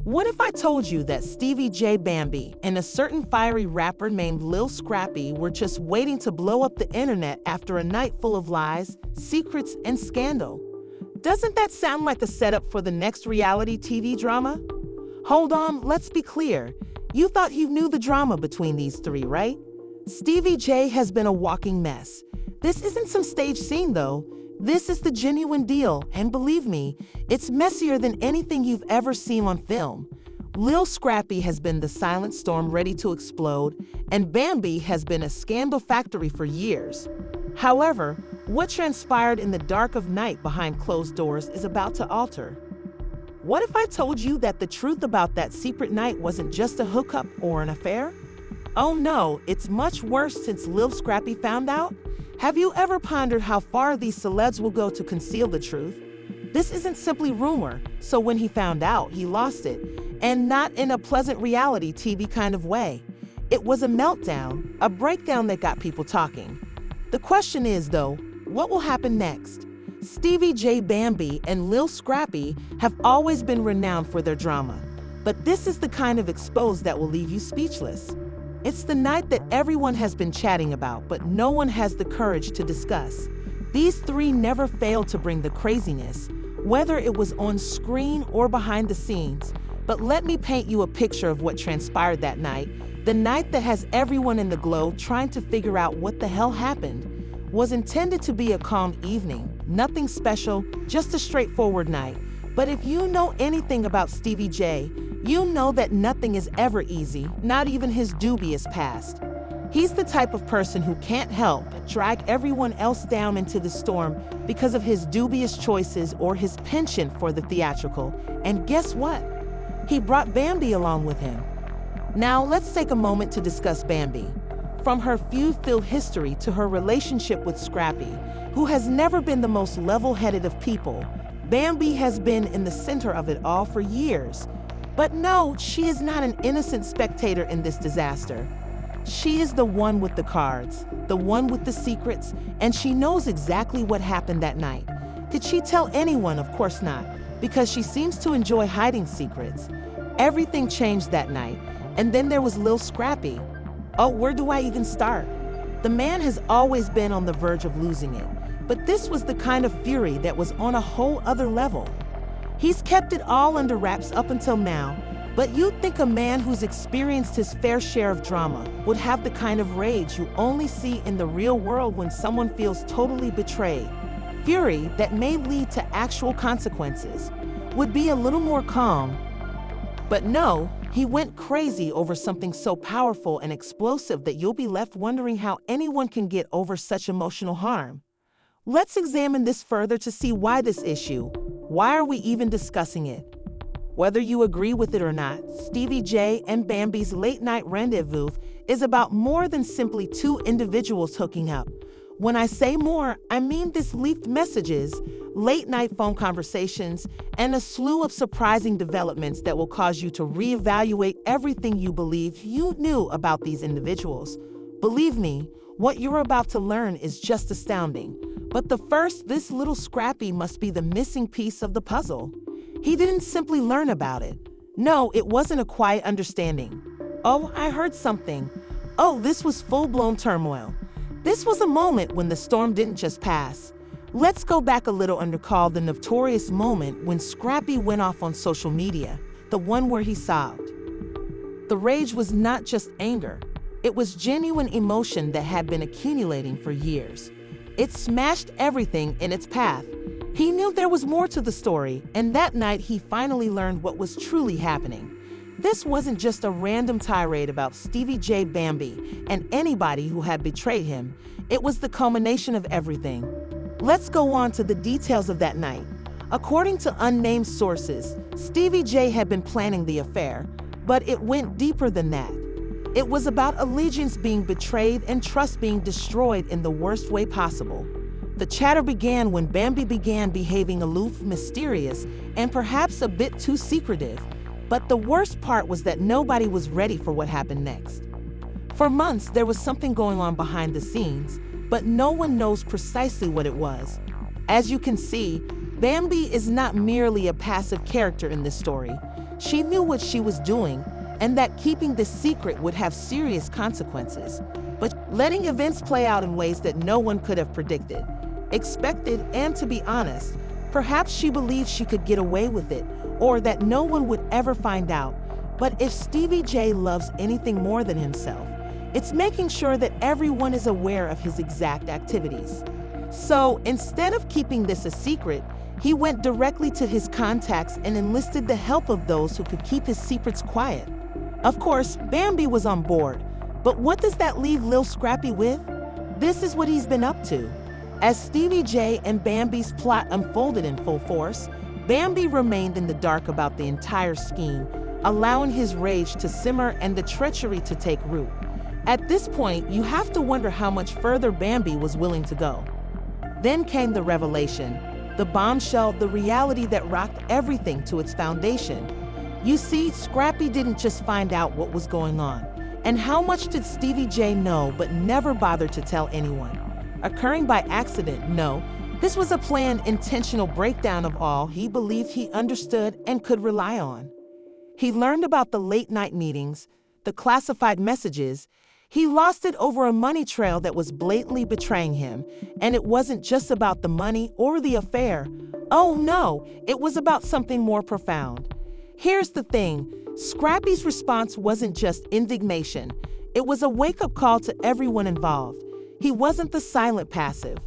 What if I told you that Stevie J Bambi and a certain fiery rapper named Lil Scrappy were just waiting to blow up the internet after a night full of lies, secrets, and scandal? Doesn't that sound like a setup for the next reality TV drama? Hold on, let's be clear. You thought you knew the drama between these three, right? Stevie J has been a walking mess. This isn't some stage scene, though. This is the genuine deal, and believe me, it's messier than anything you've ever seen on film. Lil Scrappy has been the silent storm ready to explode, and Bambi has been a scandal factory for years. However, what transpired in the dark of night behind closed doors is about to alter. What if I told you that the truth about that secret night wasn't just a hookup or an affair? Oh no, it's much worse since Lil Scrappy found out. Have you ever pondered how far these celebs will go to conceal the truth? This isn't simply rumor, so when he found out, he lost it, and not in a pleasant reality TV kind of way. It was a meltdown, a breakdown that got people talking. The question is, though, what will happen next? Stevie J Bambi and Lil Scrappy have always been renowned for their drama, but this is the kind of expose that will leave you speechless. It's the night that everyone has been chatting about, but no one has the courage to discuss. These three never failed to bring the craziness, whether it was on screen or behind the scenes. But let me paint you a picture of what transpired that night, the night that has everyone in the globe trying to figure out what the hell happened. Was intended to be a calm evening, nothing special, just a straightforward night. But if you know anything about Stevie J, you know that nothing is ever easy, not even his dubious past. He's the type of person who can't help but drag everyone else down into the storm because of his dubious choices or his penchant for the theatrical. And guess what? He brought Bambi along with him. Now let's take a moment to discuss Bambi. From her feud-filled history to her relationship with Scrappy, who has never been the most level-headed of people, Bambi has been in the center of it all for years. But no, she is not an innocent spectator in this disaster. She is the one with the cards, the one with the secrets, and she knows exactly what happened that night. Did she tell anyone? Of course not, because she seems to enjoy hiding secrets. Everything changed that night, and then there was Lil Scrappy. Oh, where do I even start? The man has always been on the verge of losing it, but this was the kind of fury that was on a whole other level. He's kept it all under wraps up until now, but you'd think a man who's experienced his fair share of drama would have the kind of rage you only see in the real world when someone feels totally betrayed. Fury that may lead to actual consequences, would be a little more calm. But no, he went crazy over something so powerful and explosive that you'll be left wondering how anyone can get over such emotional harm. Let's examine this further to see why this issue. Why are we even discussing it? Whether you agree with it or not, Stevie J and Bambi's late-night rendezvous is about more than simply two individuals hooking up. When I say more, I mean this leaked messages, late-night phone conversations, and a slew of surprising developments that will cause you to reevaluate everything you believed you knew about these individuals. Believe me, what you're about to learn is just astounding. But the first, this Lil Scrappy must be the missing piece of the puzzle. He didn't simply learn about it. No, it wasn't a quiet understanding. Oh, I heard something. Oh, this was full-blown turmoil. This was a moment when the storm didn't just pass. Let's go back a little and recall the notorious moment when Scrappy went off on social media, the one where he sobbed. The rage was not just anger. It was genuine emotion that had been accumulating for years. It smashed everything in its path. He knew there was more to the story, and that night he finally learned what was truly happening. This wasn't just a random tirade about Stevie J Bambi and anybody who had betrayed him. It was the culmination of everything. Let's go on to the details of that night. According to unnamed sources, Stevie J had been planning the affair, but it went deeper than that. It was about allegiance being betrayed and trust being destroyed in the worst way possible. The chatter began when Bambi began behaving aloof, mysterious, and perhaps a bit too secretive. But the worst part was that nobody was ready for what happened next. For months, there was something going on behind the scenes, but no one knows precisely what it was. As you can see, Bambi is not merely a passive character in this story. She knew what she was doing and that keeping this secret would have serious consequences, but letting events play out in ways that no one could have predicted, expected, and to be honest, perhaps she believed she could get away with it or that no one would ever find out. But if Stevie J loves anything more than himself, it's making sure that everyone is aware of his exact activities. So instead of keeping this a secret, he went directly to his contacts and enlisted the help of those who could keep his secrets quiet. Of course, Bambi was on board, but what does that leave Lil Scrappy with? This is what he's been up to. As Stevie J and Bambi's plot unfolded in full force, Bambi remained in the dark about the entire scheme, allowing his rage to simmer and the treachery to take root. At this point, you have to wonder how much further Bambi was willing to go. Then came the revelation, the bombshell, the reality that rocked everything to its foundation. You see, Scrappy didn't just find out what was going on. And how much did Stevie J know but never bothered to tell anyone? Occurring by accident? No. This was a planned, intentional breakdown of all he believed he understood and could rely on. He learned about the late-night meetings, the classified messages. He lost it over a money trail that was blatantly betraying him, and it wasn't just about the money or the affair. Oh no, it was about something more profound. Here's the thing, Scrappy's response wasn't just indignation. It was a wake-up call to everyone involved. He wasn't the silent passive.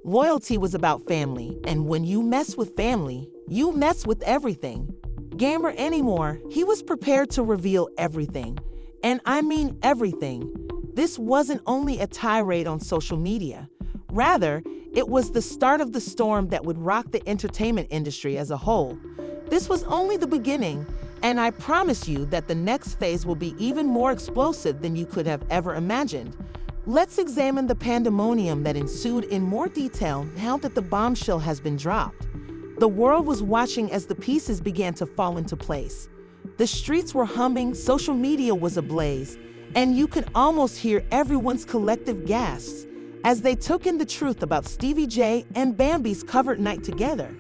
Loyalty was about family, and when you mess with family, you mess with everything. Gamer anymore, he was prepared to reveal everything. And I mean everything. This wasn't only a tirade on social media. Rather, it was the start of the storm that would rock the entertainment industry as a whole. This was only the beginning, and I promise you that the next phase will be even more explosive than you could have ever imagined. Let's examine the pandemonium that ensued in more detail now that the bombshell has been dropped. The world was watching as the pieces began to fall into place. The streets were humming, social media was ablaze, and you could almost hear everyone's collective gasps as they took in the truth about Stevie J and Bambi's covered night together.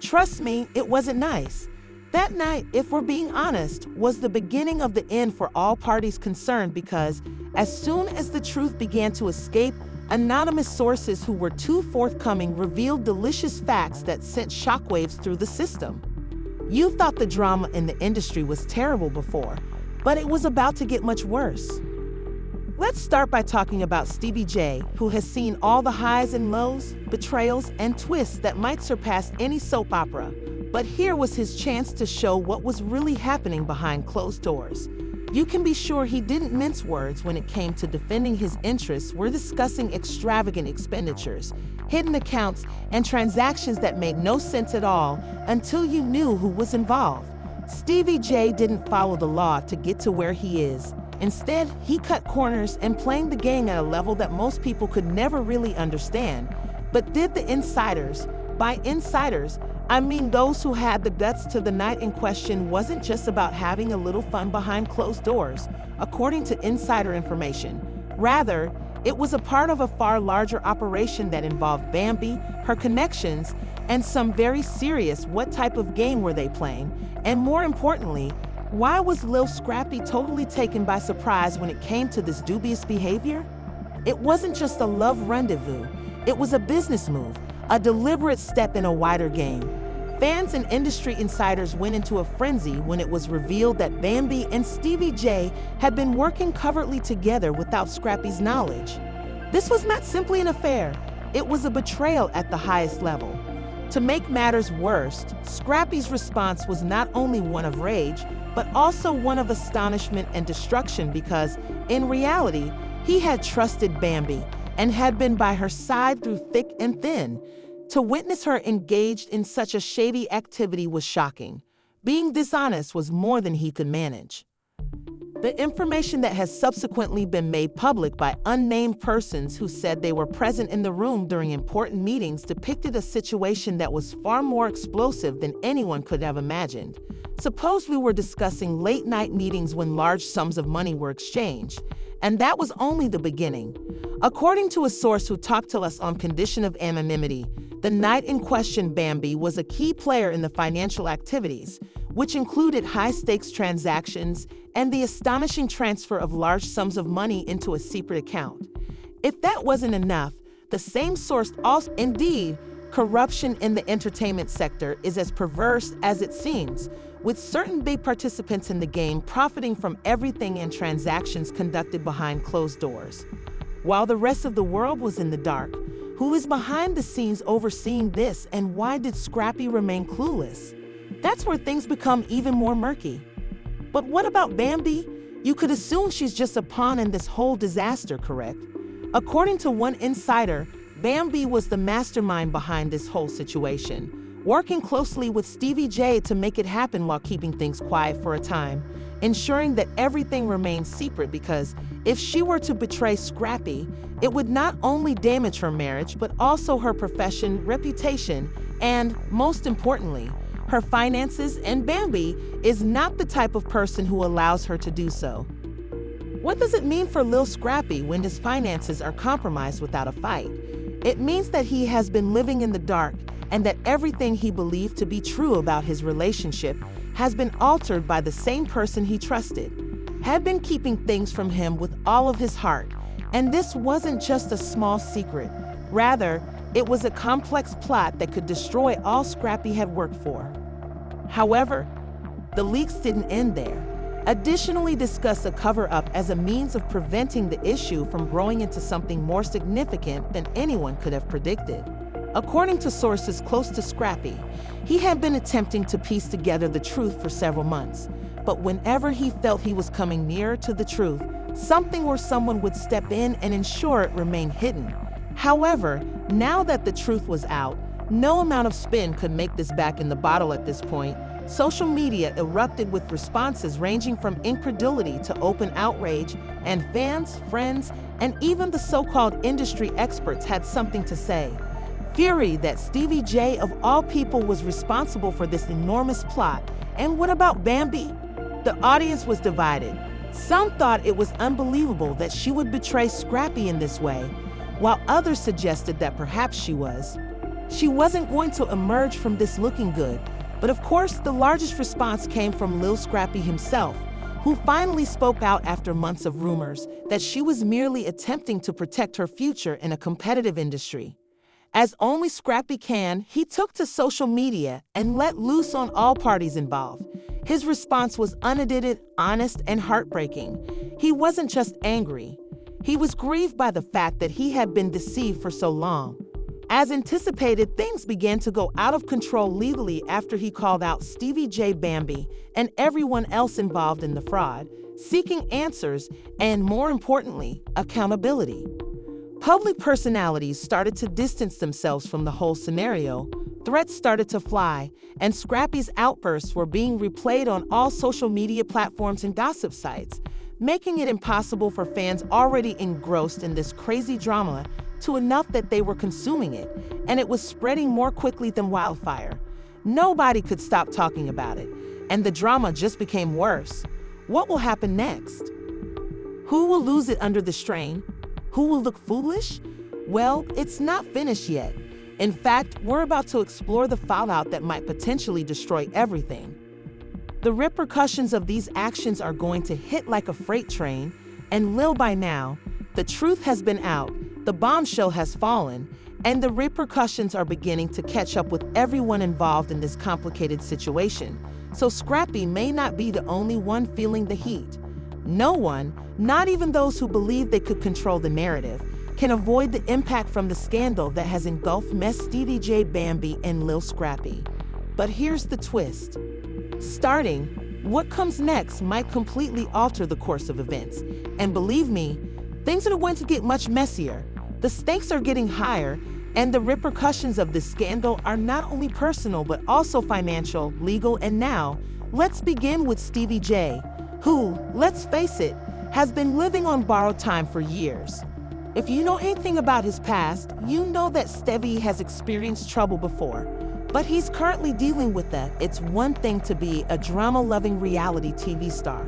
Trust me, it wasn't nice. That night, if we're being honest, was the beginning of the end for all parties concerned because as soon as the truth began to escape, anonymous sources who were too forthcoming revealed delicious facts that sent shockwaves through the system. You thought the drama in the industry was terrible before, but it was about to get much worse. Let's start by talking about Stevie J, who has seen all the highs and lows, betrayals, and twists that might surpass any soap opera. But here was his chance to show what was really happening behind closed doors. You can be sure he didn't mince words when it came to defending his interests. We're discussing extravagant expenditures, hidden accounts, and transactions that made no sense at all until you knew who was involved. Stevie J didn't follow the law to get to where he is. Instead, he cut corners and playing the game at a level that most people could never really understand. But did the insiders? By insiders, I mean those who had the guts to. The night in question wasn't just about having a little fun behind closed doors, according to insider information. Rather, it was a part of a far larger operation that involved Bambi, her connections, and some very serious what type of game were they playing, and more importantly, why was Lil Scrappy totally taken by surprise when it came to this dubious behavior? It wasn't just a love rendezvous, it was a business move, a deliberate step in a wider game. Fans and industry insiders went into a frenzy when it was revealed that Bambi and Stevie J had been working covertly together without Scrappy's knowledge. This was not simply an affair, it was a betrayal at the highest level. To make matters worse, Scrappy's response was not only one of rage, but also one of astonishment and destruction because, in reality, he had trusted Bambi and had been by her side through thick and thin. To witness her engaged in such a shady activity was shocking. Being dishonest was more than he could manage. The information that has subsequently been made public by unnamed persons who said they were present in the room during important meetings depicted a situation that was far more explosive than anyone could have imagined. Suppose we were discussing late-night meetings when large sums of money were exchanged, and that was only the beginning. According to a source who talked to us on condition of anonymity, the night in question, Bambi was a key player in the financial activities, which included high-stakes transactions and the astonishing transfer of large sums of money into a secret account. If that wasn't enough, the same source also, indeed, corruption in the entertainment sector is as perverse as it seems, with certain big participants in the game profiting from everything and transactions conducted behind closed doors. While the rest of the world was in the dark, who is behind the scenes overseeing this, and why did Scrappy remain clueless? That's where things become even more murky. But what about Bambi? You could assume she's just a pawn in this whole disaster, correct? According to one insider, Bambi was the mastermind behind this whole situation, working closely with Stevie J to make it happen while keeping things quiet for a time, ensuring that everything remained secret, because if she were to betray Scrappy, it would not only damage her marriage, but also her profession, reputation, and, most importantly, her finances, and Bambi is not the type of person who allows her to do so. What does it mean for Lil Scrappy when his finances are compromised without a fight? It means that he has been living in the dark, and that everything he believed to be true about his relationship has been altered by the same person he trusted, had been keeping things from him with all of his heart. And this wasn't just a small secret. Rather, it was a complex plot that could destroy all Scrappy had worked for. However, the leaks didn't end there. Additionally, discuss a cover-up as a means of preventing the issue from growing into something more significant than anyone could have predicted. According to sources close to Scrappy, he had been attempting to piece together the truth for several months, but whenever he felt he was coming nearer to the truth, something or someone would step in and ensure it remained hidden. However, now that the truth was out, no amount of spin could make this back in the bottle at this point. Social media erupted with responses ranging from incredulity to open outrage, and fans, friends, and even the so-called industry experts had something to say. Fury that Stevie J of all people was responsible for this enormous plot. And what about Bambi? The audience was divided. Some thought it was unbelievable that she would betray Scrappy in this way, while others suggested that perhaps she wasn't going to emerge from this looking good. But of course, the largest response came from Lil Scrappy himself, who finally spoke out after months of rumors that she was merely attempting to protect her future in a competitive industry. As only Scrappy can, he took to social media and let loose on all parties involved. His response was unedited, honest, and heartbreaking. He wasn't just angry. He was grieved by the fact that he had been deceived for so long. As anticipated, things began to go out of control legally after he called out Stevie J, Bambi, and everyone else involved in the fraud, seeking answers and, more importantly, accountability. Public personalities started to distance themselves from the whole scenario, threats started to fly, and Scrappy's outbursts were being replayed on all social media platforms and gossip sites, making it impossible for fans already engrossed in this crazy drama to enough that they were consuming it, and it was spreading more quickly than wildfire. Nobody could stop talking about it, and the drama just became worse. What will happen next? Who will lose it under the strain? Who will look foolish? Well, it's not finished yet. In fact, we're about to explore the fallout that might potentially destroy everything. The repercussions of these actions are going to hit like a freight train, and little by now, the truth has been out, the bombshell has fallen, and the repercussions are beginning to catch up with everyone involved in this complicated situation. So Scrappy may not be the only one feeling the heat. No one, not even those who believe they could control the narrative, can avoid the impact from the scandal that has engulfed Stevie J, Bambi, and Lil Scrappy. But here's the twist. Starting, what comes next might completely alter the course of events. And believe me, things are going to get much messier. The stakes are getting higher, and the repercussions of this scandal are not only personal but also financial, legal, and now, let's begin with Stevie J, who, let's face it, has been living on borrowed time for years. If you know anything about his past, you know that Stevie has experienced trouble before, but he's currently dealing with that. It's one thing to be a drama-loving reality TV star,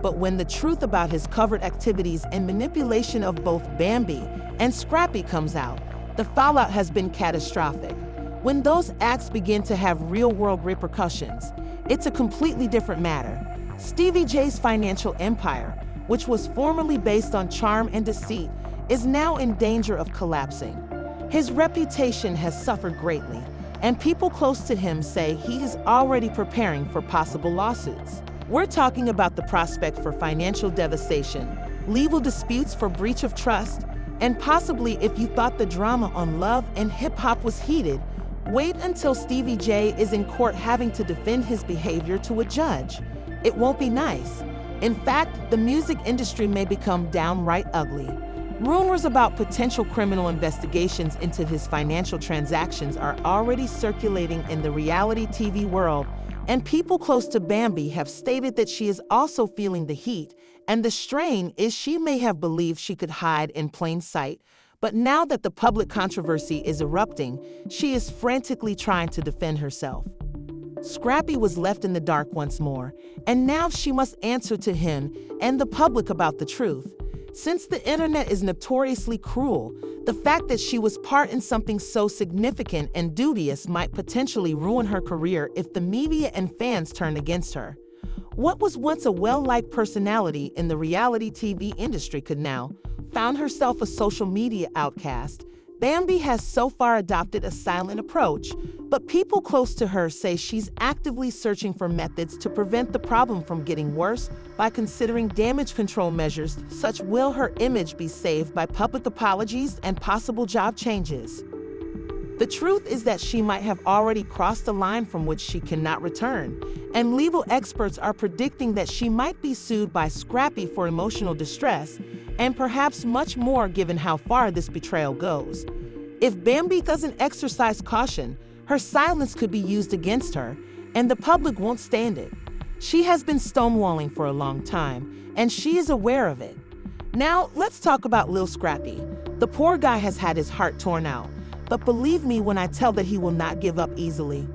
but when the truth about his covert activities and manipulation of both Bambi and Scrappy comes out, the fallout has been catastrophic. When those acts begin to have real-world repercussions, It's a completely different matter. Stevie J's financial empire, which was formerly based on charm and deceit, is now in danger of collapsing. His reputation has suffered greatly, and people close to him say he is already preparing for possible lawsuits. We're talking about the prospect for financial devastation, legal disputes for breach of trust, and possibly, if you thought the drama on Love and Hip Hop was heated, wait until Stevie J is in court having to defend his behavior to a judge. It won't be nice. In fact, the music industry may become downright ugly. Rumors about potential criminal investigations into his financial transactions are already circulating in the reality TV world, and people close to Bambi have stated that she is also feeling the heat, and the strain is she may have believed she could hide in plain sight, but now that the public controversy is erupting, she is frantically trying to defend herself. Scrappy was left in the dark once more, and now she must answer to him and the public about the truth. Since the internet is notoriously cruel, the fact that she was part in something so significant and dubious might potentially ruin her career if the media and fans turn against her. What was once a well-liked personality in the reality TV industry could now found herself a social media outcast. Bambi has so far adopted a silent approach, but people close to her say she's actively searching for methods to prevent the problem from getting worse by considering damage control measures such will her image be saved by public apologies and possible job changes. The truth is that she might have already crossed a line from which she cannot return, and legal experts are predicting that she might be sued by Scrappy for emotional distress, and perhaps much more given how far this betrayal goes. If Bambi doesn't exercise caution, her silence could be used against her, and the public won't stand it. She has been stonewalling for a long time, and she is aware of it. Now, let's talk about Lil Scrappy. The poor guy has had his heart torn out, but believe me when I tell that he will not give up easily.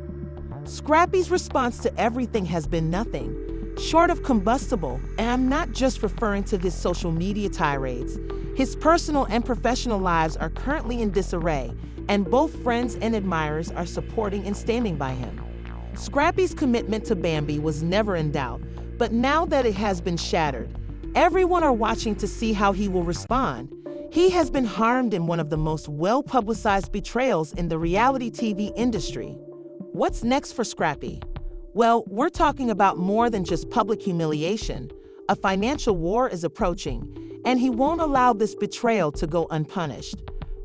Scrappy's response to everything has been nothing short of combustible, and I'm not just referring to his social media tirades. His personal and professional lives are currently in disarray, and both friends and admirers are supporting and standing by him. Scrappy's commitment to Bambi was never in doubt, but now that it has been shattered, everyone are watching to see how he will respond. He has been harmed in one of the most well-publicized betrayals in the reality TV industry. What's next for Scrappy? Well, we're talking about more than just public humiliation. A financial war is approaching, and he won't allow this betrayal to go unpunished.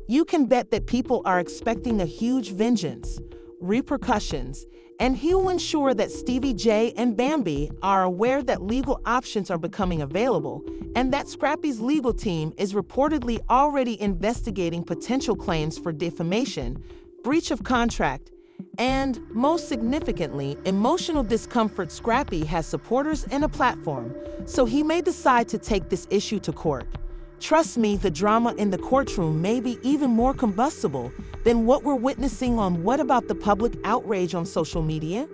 You can bet that people are expecting a huge vengeance, repercussions, and he will ensure that Stevie J and Bambi are aware that legal options are becoming available, and that Scrappy's legal team is reportedly already investigating potential claims for defamation, breach of contract, and, most significantly, emotional discomfort. Scrappy has supporters and a platform, so he may decide to take this issue to court. Trust me, the drama in the courtroom may be even more combustible than what we're witnessing on What About the Public outrage on social media?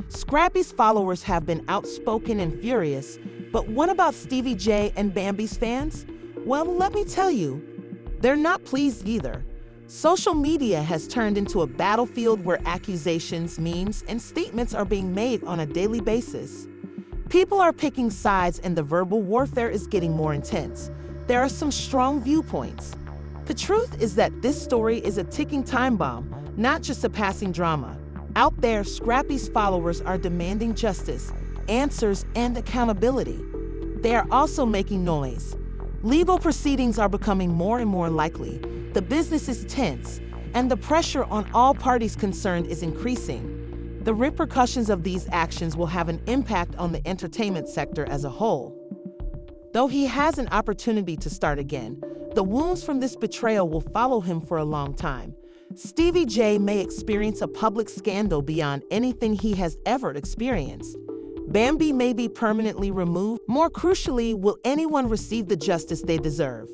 Scrappy's followers have been outspoken and furious, but what about Stevie J and Bambi's fans? Well, let me tell you, they're not pleased either. Social media has turned into a battlefield where accusations, memes, and statements are being made on a daily basis. People are picking sides and the verbal warfare is getting more intense. There are some strong viewpoints. The truth is that this story is a ticking time bomb, not just a passing drama. Out there, Scrappy's followers are demanding justice, answers, and accountability. They are also making noise. Legal proceedings are becoming more and more likely. The business is tense, and the pressure on all parties concerned is increasing. The repercussions of these actions will have an impact on the entertainment sector as a whole. Though he has an opportunity to start again, the wounds from this betrayal will follow him for a long time. Stevie J may experience a public scandal beyond anything he has ever experienced. Bambi may be permanently removed. More crucially, will anyone receive the justice they deserve?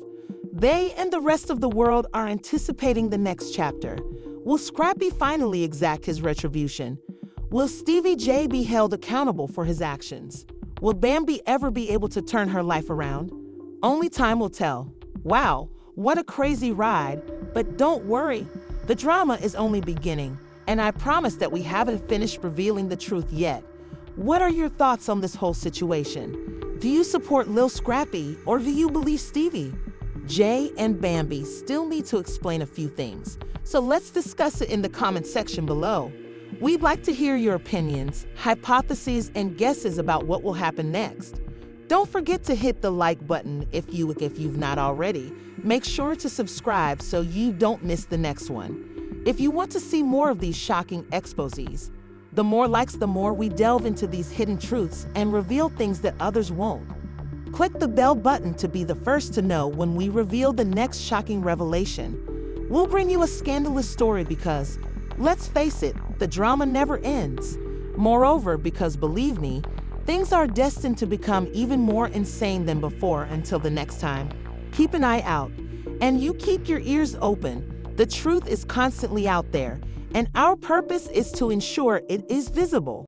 They and the rest of the world are anticipating the next chapter. Will Scrappy finally exact his retribution? Will Stevie J be held accountable for his actions? Will Bambi ever be able to turn her life around? Only time will tell. Wow, what a crazy ride. But don't worry, the drama is only beginning, and I promise that we haven't finished revealing the truth yet. What are your thoughts on this whole situation? Do you support Lil Scrappy or do you believe Stevie J and Bambi still need to explain a few things? So let's discuss it in the comment section below. We'd like to hear your opinions, hypotheses, and guesses about what will happen next. Don't forget to hit the like button if you've not already. Make sure to subscribe so you don't miss the next one. If you want to see more of these shocking exposés, the more likes, the more we delve into these hidden truths and reveal things that others won't. Click the bell button to be the first to know when we reveal the next shocking revelation. We'll bring you a scandalous story because, let's face it, the drama never ends. Moreover, because believe me, things are destined to become even more insane than before. Until the next time, keep an eye out, and you keep your ears open. The truth is constantly out there, and our purpose is to ensure it is visible.